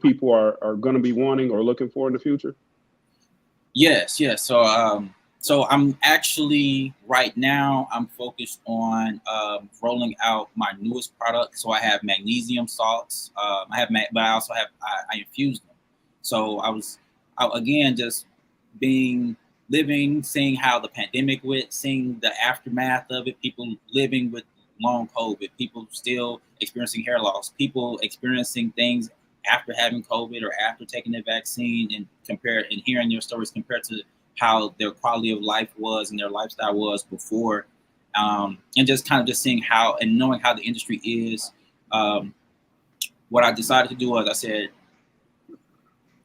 people are going to be wanting or looking for in the future? Yes. So I'm actually right now I'm focused on rolling out my newest product. So I have magnesium salts. But I also have I infuse them. So I was again just seeing how the pandemic went, seeing the aftermath of it, people living with long COVID, people still experiencing hair loss, people experiencing things after having COVID or after taking the vaccine, and hearing their stories compared to how their quality of life was and their lifestyle was before, and just kind of just seeing how and knowing how the industry is. What I decided to do was I said,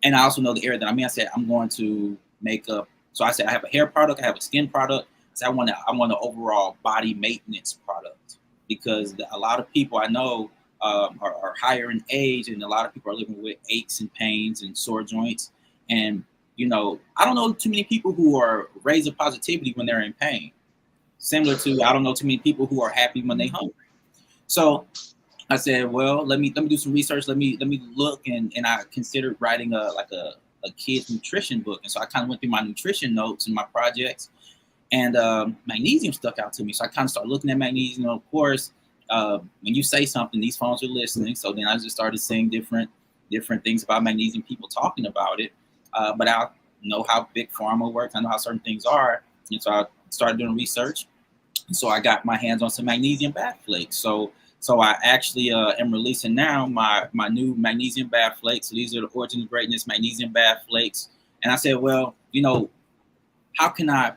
and I also know the area that I'm in. I said I'm going to make up. So I said I have a hair product, I have a skin product. So I want an overall body maintenance product, because a lot of people I know are higher in age, and a lot of people are living with aches and pains and sore joints. And I don't know too many people who are raised with positivity when they're in pain. Similar to, I don't know too many people who are happy when they're hungry. So I said, well, let me do some research. Let me look, and I considered writing a kid's nutrition book. And so I kind of went through my nutrition notes and my projects, and magnesium stuck out to me. So I kind of started looking at magnesium. Of course, when you say something, these phones are listening. So then I just started saying different things about magnesium, people talking about it. But I know how big pharma works. I know how certain things are. And so I started doing research. And so I got my hands on some magnesium bath flakes. So I actually am releasing now my new magnesium bath flakes. So these are the Origin of Greatness magnesium bath flakes. And I said, well, how can I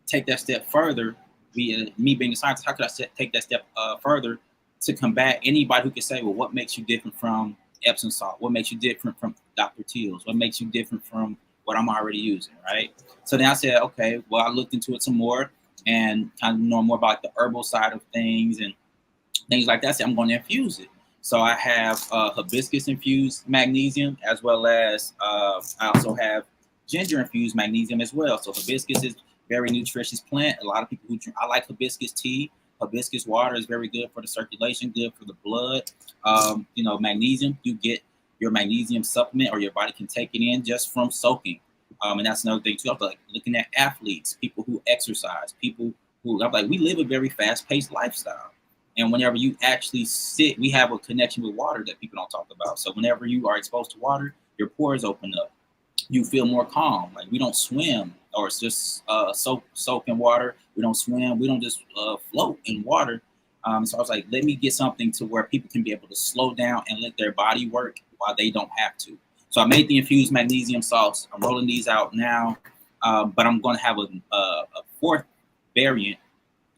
take that step further? Me being a scientist, how could I take that step further to combat anybody who could say, well, what makes you different from Epsom salt? What makes you different from Dr. Teal's? What makes you different from what I'm already using, right? So then I said, okay, well, I looked into it some more and kind of know more about the herbal side of things and things like that. So I'm going to infuse it. So I have hibiscus infused magnesium, as well as I also have ginger infused magnesium as well. So hibiscus is very nutritious plant. A lot of people who drink, I like hibiscus tea. Hibiscus water is very good for the circulation, good for the blood. Magnesium, you get your magnesium supplement, or your body can take it in just from soaking. And that's another thing too. I'm like looking at athletes, people who exercise, people who, I'm like, we live a very fast-paced lifestyle. And whenever you actually sit, we have a connection with water that people don't talk about. So whenever you are exposed to water, your pores open up. You feel more calm. Like, we don't swim or it's just soak in water. We don't swim. We don't just float in water. So I was like, let me get something to where people can be able to slow down and let their body work while they don't have to. So I made the infused magnesium salts. I'm rolling these out now, but I'm going to have a fourth variant.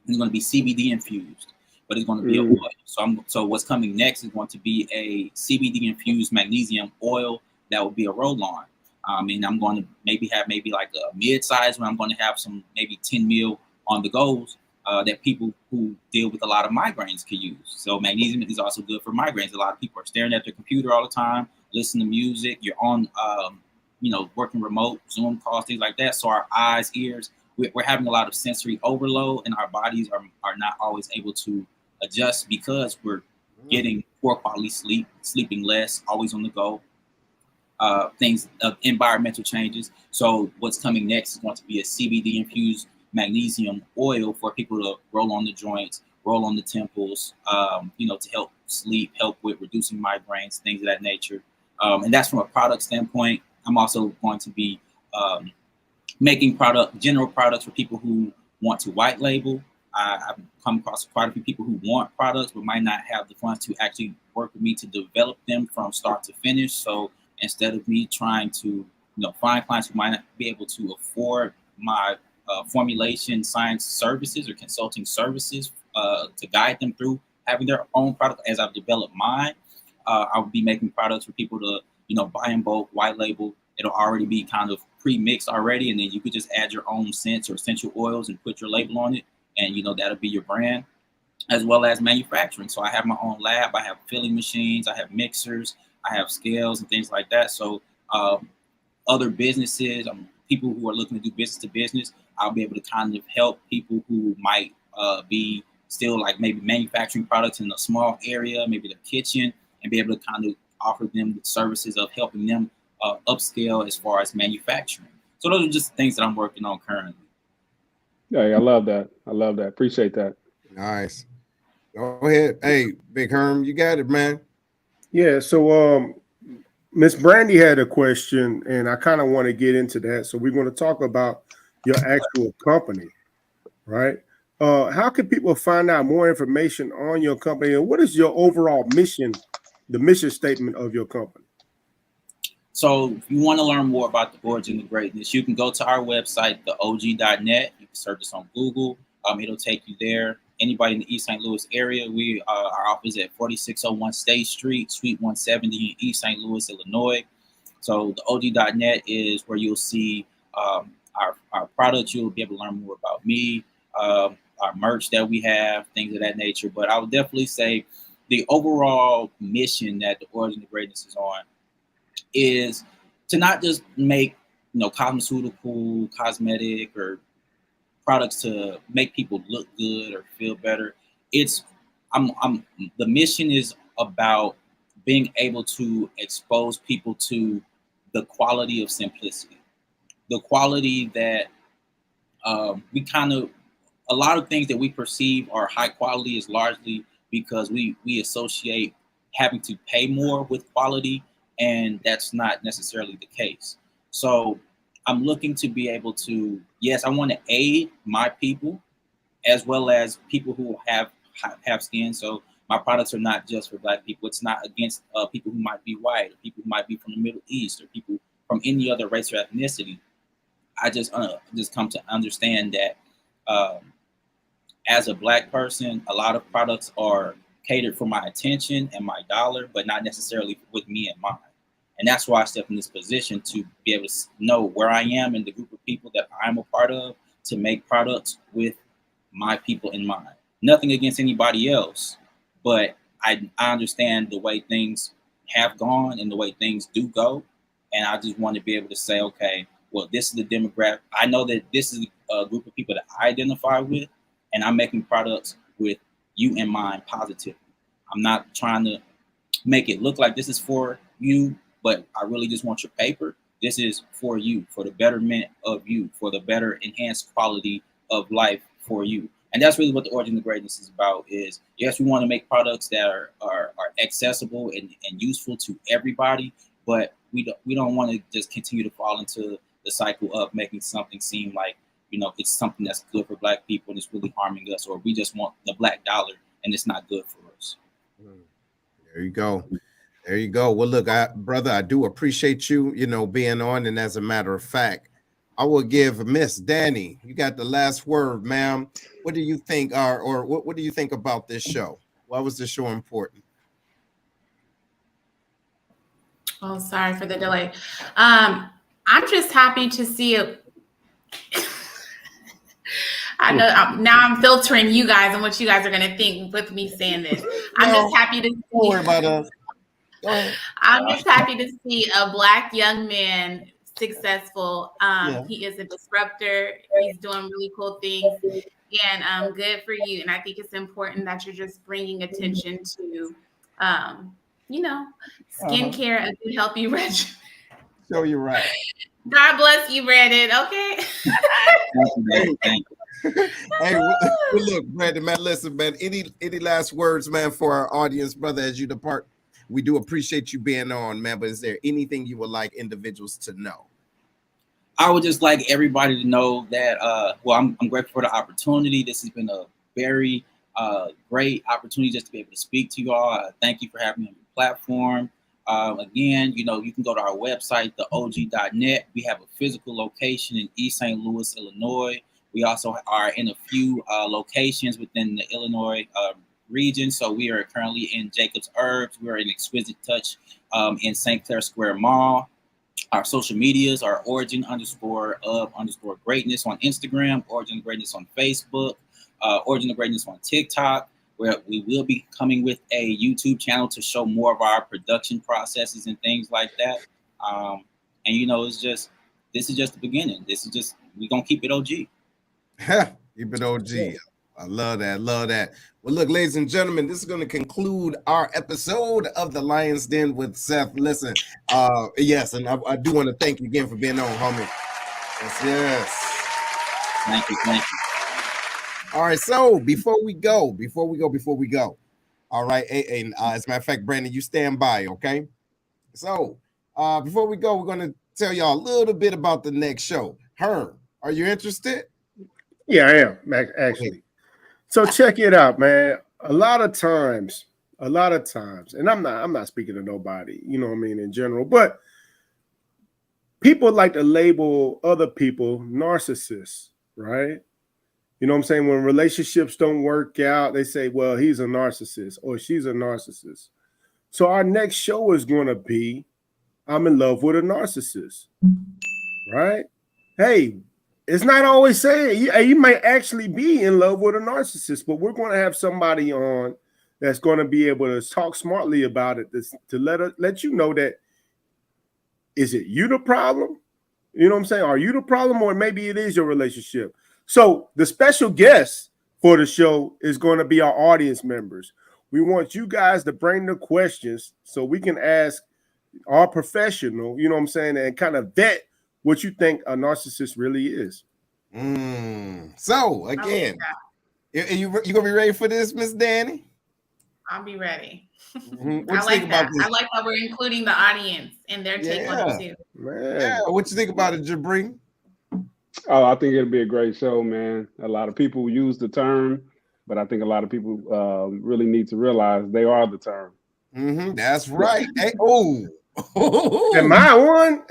It's going to be CBD infused, but it's going to be a oil. So what's coming next is going to be a CBD infused magnesium oil that will be a roll-on. And I'm going to maybe have like a mid-size where I'm going to have some maybe 10 mil on the goes that people who deal with a lot of migraines can use. So magnesium is also good for migraines. A lot of people are staring at their computer all the time, listening to music. You're on, working remote, Zoom calls, things like that. So our eyes, ears, we're having a lot of sensory overload, and our bodies are not always able to adjust because we're getting poor quality sleep, sleeping less, always on the go. Things of environmental changes. So what's coming next is going to be a CBD infused magnesium oil for people to roll on the joints, roll on the temples, to help sleep, help with reducing migraines, things of that nature. And that's from a product standpoint. I'm also going to be making general products for people who want to white label. I've come across quite a few people who want products but might not have the funds to actually work with me to develop them from start to finish. So instead of me trying to find clients who might not be able to afford my formulation science services or consulting services to guide them through having their own product, as I've developed mine, I'll be making products for people to buy in bulk, white label. It'll already be kind of pre-mixed already, and then you could just add your own scents or essential oils and put your label on it, and that'll be your brand, as well as manufacturing. So I have my own lab. I have filling machines. I have mixers. I have scales and things like that. So other businesses, people who are looking to do business to business, I'll be able to kind of help people who might be still like maybe manufacturing products in a small area, maybe their kitchen, and be able to kind of offer them the services of helping them upscale as far as manufacturing. So those are just things that I'm working on currently. Yeah, I love that. Appreciate that. Nice. Go ahead. Hey, Big Herm, you got it, man. Yeah, so Miss Brandy had a question, and I kind of want to get into that. So we're going to talk about your actual company, right? How can people find out more information on your company, and what is your overall mission, the mission statement of your company? So if you want to learn more about the origin of greatness, you can go to our website, theog.net. You can search us on Google. It'll take you there. Anybody in the East St. Louis area, our office is at 4601 State Street, Suite 170 in East St. Louis, Illinois. So the og.net is where you'll see our products. You'll be able to learn more about me, our merch that we have, things of that nature. But I would definitely say the overall mission that the Origin of Greatness is on is to not just make, cosmeceutical, cosmetic, or products to make people look good or feel better. The mission is about being able to expose people to the quality of simplicity, the quality that a lot of things that we perceive are high quality is largely because we associate having to pay more with quality, and that's not necessarily the case. So I'm looking to be able to, yes, I want to aid my people as well as people who have skin. So my products are not just for Black people. It's not against people who might be white, or people who might be from the Middle East, or people from any other race or ethnicity. I just come to understand that as a Black person, a lot of products are catered for my attention and my dollar, but not necessarily with me in mind. And that's why I stepped in this position, to be able to know where I am in the group of people that I'm a part of, to make products with my people in mind. Nothing against anybody else, but I understand the way things have gone and the way things do go. And I just want to be able to say, okay, well, this is the demographic. I know that this is a group of people that I identify with, and I'm making products with you in mind positively. I'm not trying to make it look like this is for you, but I really just want your paper. This is for you, for the betterment of you, for the better enhanced quality of life for you. And that's really what the Origin of Greatness is about. Is, yes, we want to make products that are accessible and useful to everybody, but we don't want to just continue to fall into the cycle of making something seem like, it's something that's good for Black people and it's really harming us, or we just want the Black dollar and it's not good for us. There you go. There you go. Well, look, brother, I do appreciate you, being on. And as a matter of fact, I will give Miss Danny, you got the last word, ma'am. What do you think, or what do you think about this show? Why was this show important? Oh, sorry for the delay. I'm just happy to see it. I know now I'm filtering you guys and what you guys are going to think with me saying this. I'm just happy to see. Don't worry about us. I'm just happy to see a Black young man successful. He is a disruptor. He's doing really cool things, and good for you. And I think it's important that you're just bringing attention to, skincare, a good healthy regimen. So you're right. God bless you, Brandon. Okay. Hey, look, Brandon, man, listen, man, any last words, man, for our audience, brother, as you depart? We do appreciate you being on, man, but is there anything you would like individuals to know? I would just like everybody to know that, I'm grateful for the opportunity. This has been a very great opportunity just to be able to speak to you all. Thank you for having me on your platform. Again, you can go to our website, theog.net. We have a physical location in East St. Louis, Illinois. We also are in a few locations within the Illinois region. So we are currently in Jacobs Herbs. We are in Exquisite Touch in St. Clair Square Mall. Our social medias are origin_of_greatness on Instagram, Origin of Greatness on Facebook, Origin of Greatness on TikTok, where we will be coming with a YouTube channel to show more of our production processes and things like that. This is just the beginning. We're going to keep it OG. Keep it OG. I love that. Love that. Well, look, ladies and gentlemen, this is going to conclude our episode of the Lion's Den with Seth. Listen, yes, and I do want to thank you again for being on, homie. Yes. Thank you. All right, so before we go. All right, and as a matter of fact, Brandon, you stand by, okay? So before we go, we're going to tell y'all a little bit about the next show. Herm, are you interested? Yeah, I am, actually. Okay. So check it out, man. A lot of times, and I'm not speaking to nobody, in general, but people like to label other people narcissists, right? You know what I'm saying? When relationships don't work out, they say, well, he's a narcissist or she's a narcissist. So our next show is going to be, I'm in love with a narcissist, right? Hey, it's not always saying you might actually be in love with a narcissist, but we're going to have somebody on that's going to be able to talk smartly about it to let you know that, is it you the problem? You know what I'm saying? Are you the problem, or maybe it is your relationship? So the special guest for the show is going to be our audience members. We want you guys to bring the questions so we can ask our professional, you know what I'm saying, and kind of vet what you think a narcissist really is. So again, you gonna be ready for this, Miss Danny? I'll be ready. Mm-hmm. I like that. I like that we're including the audience and their take on it too. Man. Yeah, what you think about it, Jabri? Oh, I think it'll be a great show, man. A lot of people use the term, but I think a lot of people really need to realize they are the term. That's right. Hey, Am I one?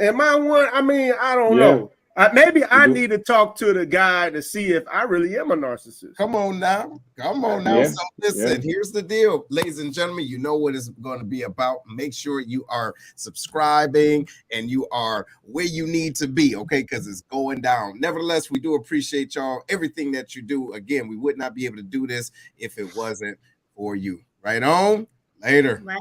I mean, I don't know. Maybe I need to talk to the guy to see if I really am a narcissist. Come on now. Yeah. So listen, here's the deal, ladies and gentlemen. You know what it's going to be about. Make sure you are subscribing and you are where you need to be, okay? Because it's going down. Nevertheless, we do appreciate y'all, everything that you do. Again, we would not be able to do this if it wasn't for you. Right on. Later. Right.